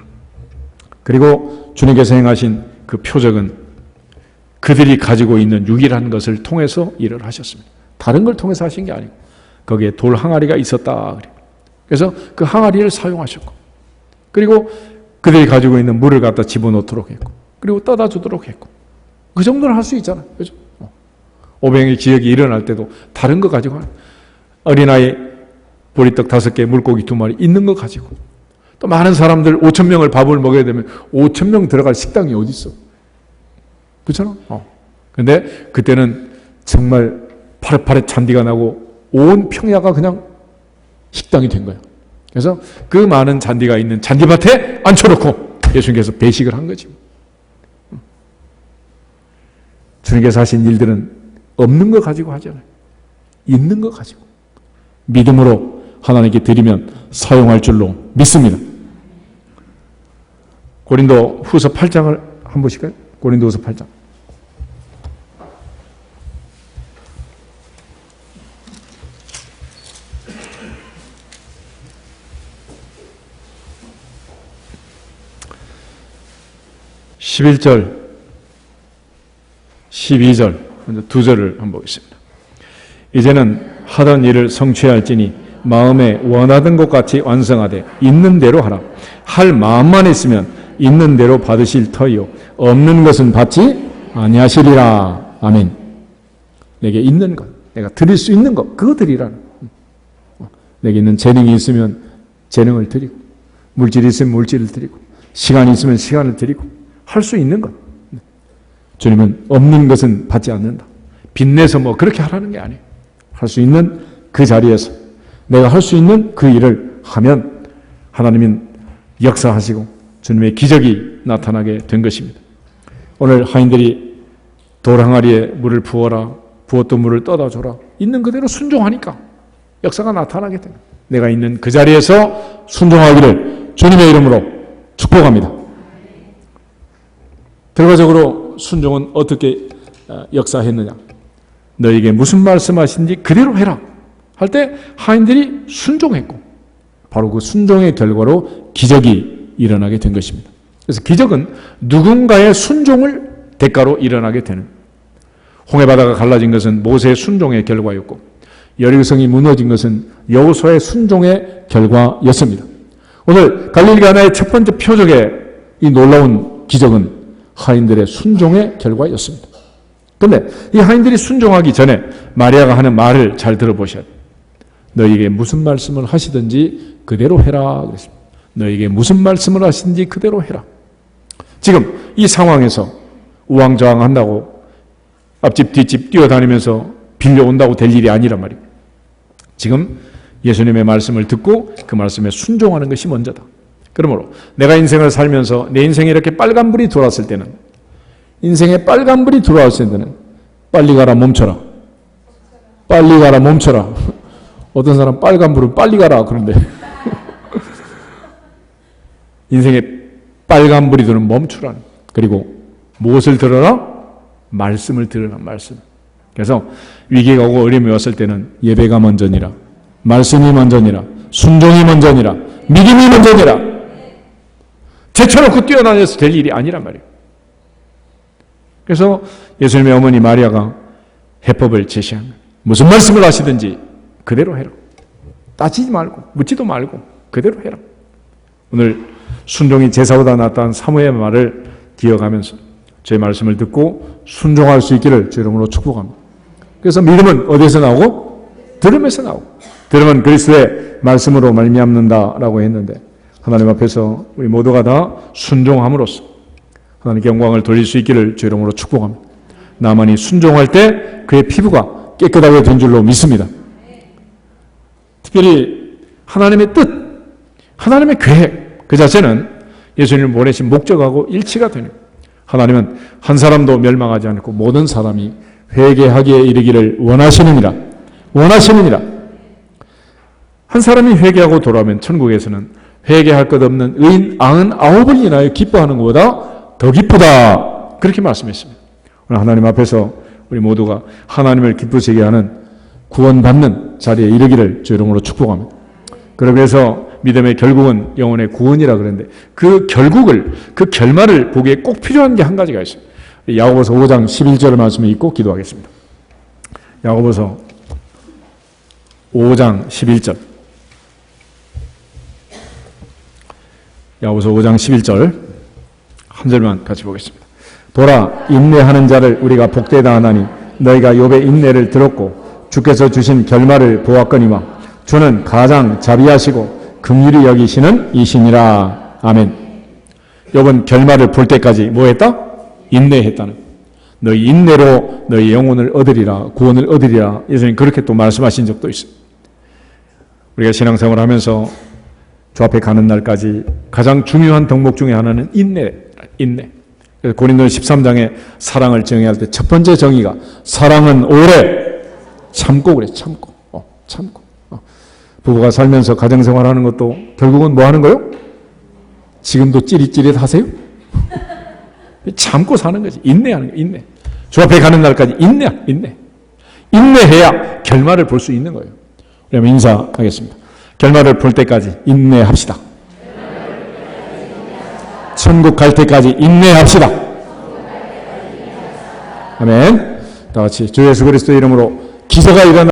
그리고 주님께서 행하신 그 표적은 그들이 가지고 있는 유일한 것을 통해서 일을 하셨습니다. 다른 걸 통해서 하신 게 아니고 거기에 돌 항아리가 있었다. 그래서 그 항아리를 사용하셨고 그리고 그들이 가지고 있는 물을 갖다 집어넣도록 했고 그리고 떠다 주도록 했고 그 정도는 할 수 있잖아요. 그죠? 오병의 기적이 일어날 때도 다른 거 가지고 어린아이 보리떡 5개 물고기 2마리 있는 거 가지고 또 많은 사람들 5,000명을 밥을 먹여야 되면 5,000명 들어갈 식당이 어디 있어? 그렇잖아? 근데 그때는 정말 파릇파릇 잔디가 나고 온 평야가 그냥 식당이 된 거야. 그래서 그 많은 잔디가 있는 잔디밭에 앉혀놓고 예수님께서 배식을 한 거지. 주님께서 하신 일들은 없는 거 가지고 하잖아요. 있는 거 가지고. 믿음으로 하나님께 드리면 사용할 줄로 믿습니다. 고린도 후서 8장을 한 보실까요? 고린도 후서 8장. (11절) 12절 먼저 두 절을 한번 보겠습니다. 이제는 하던 일을 성취할지니 마음에 원하던 것 같이 완성하되 있는 대로 하라. 할 마음만 있으면 있는 대로 받으실 터이요 없는 것은 받지 아니하시리라. 아멘. 내게 있는 것, 내가 드릴 수 있는 것, 그거 드리라. 내게 있는 재능이 있으면 재능을 드리고, 물질이 있으면 물질을 드리고, 시간이 있으면 시간을 드리고, 할 수 있는 것. 주님은 없는 것은 받지 않는다. 빚내서 뭐 그렇게 하라는 게 아니에요. 할 수 있는 그 자리에서 내가 할 수 있는 그 일을 하면 하나님은 역사하시고 주님의 기적이 나타나게 된 것입니다. 오늘 하인들이 돌 항아리에 물을 부어라, 부었던 물을 떠다 줘라. 있는 그대로 순종하니까 역사가 나타나게 됩니다. 내가 있는 그 자리에서 순종하기를 주님의 이름으로 축복합니다. 결과적으로 순종은 어떻게 역사했느냐? 너에게 무슨 말씀하신지 그대로 해라 할 때 하인들이 순종했고 바로 그 순종의 결과로 기적이 일어나게 된 것입니다. 그래서 기적은 누군가의 순종을 대가로 일어나게 되는, 홍해바다가 갈라진 것은 모세의 순종의 결과였고 여리고성이 무너진 것은 여호수아의 순종의 결과였습니다. 오늘 갈릴리 가나의 첫 번째 표적의 이 놀라운 기적은 하인들의 순종의 결과였습니다. 그런데 이 하인들이 순종하기 전에 마리아가 하는 말을 잘 들어보셔야 돼요. 너희에게 무슨 말씀을 하시든지 그대로 해라 그랬습니다. 너희에게 무슨 말씀을 하시든지 그대로 해라. 지금 이 상황에서 우왕좌왕한다고 앞집 뒷집 뛰어다니면서 빌려온다고 될 일이 아니란 말이에요. 지금 예수님의 말씀을 듣고 그 말씀에 순종하는 것이 먼저다. 그러므로 내가 인생을 살면서 내 인생에 이렇게 빨간불이 들어왔을 때는, 인생에 빨간불이 들어왔을 때는 빨리 가라 멈춰라. 빨리 가라 멈춰라. 어떤 사람 빨간불은 빨리 가라 그런데 인생에 빨간불이 들으면 멈추라는, 그리고 무엇을 들어라? 말씀을 들으라. 말씀. 그래서 위기가 오고 어려움이 왔을 때는 예배가 먼저니라, 말씀이 먼저니라, 순종이 먼저니라, 믿음이 먼저니라. 제쳐놓고 뛰어다녀서 될 일이 아니란 말이에요. 그래서 예수님의 어머니 마리아가 해법을 제시한 거예요. 무슨 말씀을 하시든지 그대로 해라. 따지지 말고 묻지도 말고 그대로 해라. 오늘 순종이 제사보다 낫다는 사무의 말을 기억하면서 제 말씀을 듣고 순종할 수 있기를 주 이름으로 축복합니다. 그래서 믿음은 어디에서 나오고? 들음에서 나오고, 들음은 그리스도의 말씀으로 말미암는다라고 했는데 하나님 앞에서 우리 모두가 다 순종함으로써 하나님께 영광을 돌릴 수 있기를 주 이름으로 축복합니다. 나만이 순종할 때 그의 피부가 깨끗하게 된 줄로 믿습니다. 특별히 하나님의 뜻, 하나님의 계획 그 자체는 예수님을 보내신 목적하고 일치가 되는, 하나님은 한 사람도 멸망하지 않고 모든 사람이 회개하기에 이르기를 원하시느니라. 한 사람이 회개하고 돌아오면 천국에서는 회개할 것 없는 의인 99을 인하여 기뻐하는 것보다 더 기쁘다. 그렇게 말씀했습니다. 오늘 하나님 앞에서 우리 모두가 하나님을 기쁘시게 하는 구원받는 자리에 이르기를 주 이름으로 축복합니다. 그래서 믿음의 결국은 영혼의 구원이라 그랬는데 그 결국을, 그 결말을 보기에 꼭 필요한 게 한 가지가 있어요. 야고보서 5장 11절 말씀을 읽고 기도하겠습니다. 야고보서 5장 11절. 야고보서 5장 11절 한 절만 같이 보겠습니다. 보라, 인내하는 자를 우리가 복되다 하나니 너희가 욥의 인내를 들었고 주께서 주신 결말을 보았거니와 주는 가장 자비하시고 긍휼히 여기시는 이시니라. 아멘. 욥은 결말을 볼 때까지 뭐 했다? 인내했다는. 너희 인내로 너희 영혼을 얻으리라, 구원을 얻으리라. 예수님 그렇게 또 말씀하신 적도 있어요. 우리가 신앙생활을 하면서 주 앞에 가는 날까지 가장 중요한 덕목 중에 하나는 인내. 그래서 고린도서 13장에 사랑을 정의할 때 첫 번째 정의가 사랑은 오래 참고 그래. 참고. 부부가 살면서 가정생활하는 것도 결국은 뭐 하는 거요? 지금도 찌릿찌릿 하세요? 참고 사는 거지. 인내하는 거예요. 인내. 주 앞에 가는 날까지 인내해야 결말을 볼 수 있는 거예요. 그러면 인사하겠습니다. 결말을 볼 때까지 인내합시다. 천국 갈 때까지 인내합시다. 아멘. 다 같이 주 예수 그리스도 이름으로 기사가 일어나